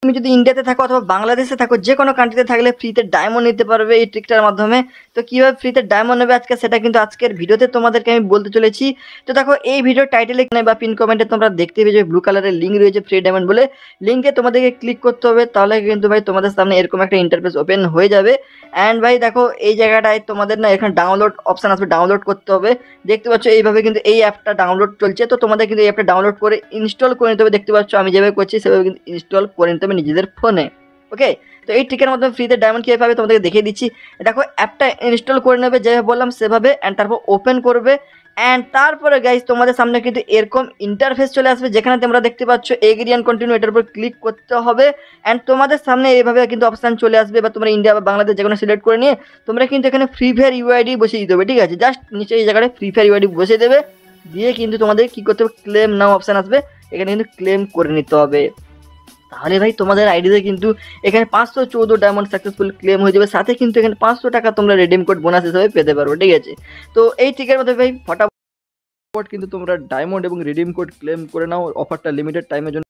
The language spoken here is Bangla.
তুমি যদি ইন্ডিয়াতে থাকো অথবা বাংলাদেশে থাকো, যে কোনো কান্ট্রিতে থাকলে ফ্রিতে ডায়মন্ড নিতে পারবে এই ট্রিকটার মাধ্যমে। তো কিভাবে ফ্রিতে ডায়মন্ড নেবে আজকে, সেটা কিন্তু আজকের ভিডিওতে তোমাদেরকে আমি বলতে চলেছি। তো দেখো এই ভিডিও টাইটেলে বা পিন কমেন্টে তোমরা দেখতে পেয়ে যাবে ব্লু কালারের লিঙ্ক রয়েছে ফ্রি ডায়মন্ড বলে। লিঙ্কে তোমাদেরকে ক্লিক করতে হবে, তাহলে কিন্তু ভাই তোমাদের সামনে এরকম একটা ইন্টারফেস ওপেন হয়ে যাবে। অ্যান্ড ভাই দেখো এই জায়গাটায় তোমাদের না এখানে ডাউনলোড অপশান আসবে, ডাউনলোড করতে হবে। দেখতে পাচ্ছ এইভাবে কিন্তু এই অ্যাপটা ডাউনলোড চলছে। তো তোমাদের কিন্তু এই অ্যাপটা ডাউনলোড করে ইনস্টল করে নিতে হবে। দেখতে পাচ্ছ আমি যেভাবে করছি সেভাবে কিন্তু ইনস্টল করে নিতে হবে নিজেদের ফোনে। ওকে, তো এই ট্রিকের মাধ্যমে ফ্রিতে ডায়মন্ড কীভাবে পাবে তোমাদেরকে দেখিয়ে দিচ্ছি। দেখো অ্যাপটা ইনস্টল করে নেবে যেভাবে বললাম সেভাবে, অ্যান্ড তারপর ওপেন করবে। অ্যান্ড তারপরে গাইজ তোমাদের সামনে কিন্তু এরকম ইন্টারফেস চলে আসবে, যেখানে তোমরা দেখতে পাচ্ছ এগ্রি অ্যান্ড কন্টিনিউ, এটার উপর ক্লিক করতে হবে। অ্যান্ড তোমাদের সামনে এইভাবে কিন্তু অপশান চলে আসবে, বা তোমরা ইন্ডিয়া বা বাংলাদেশ যে কোনো সিলেক্ট করে নিয়ে তোমরা কিন্তু এখানে ফ্রি ফায়ার ইউআইডি বসিয়ে দিতে হবে। ঠিক আছে, জাস্ট নিচে এই জায়গায় ফ্রি ফায়ার ইউআইডি বসিয়ে দেবে, দিয়ে কিন্তু তোমাদের কী করতে হবে, ক্লেম নাও অপশান আসবে, এখানে কিন্তু ক্লেম করে নিতে হবে। তাহলে ভাই তোমাদের আইডিতে কিন্তু এখানে 514 ডায়মন্ড সাকসেসফুল ক্লেম হয়ে যাবে, সাথে কিন্তু এখানে 500 টাকা তোমরা রিডিম কোড বোনাস হিসেবে পেতে পারো। ঠিক আছে, তো এই ট্রিকের মধ্যে ভাই ফটাফট কিন্তু তোমরা ডায়মন্ড এবং রিডিম কোড ক্লেম করে নাও, অফারটা লিমিটেড টাইমের জন্য।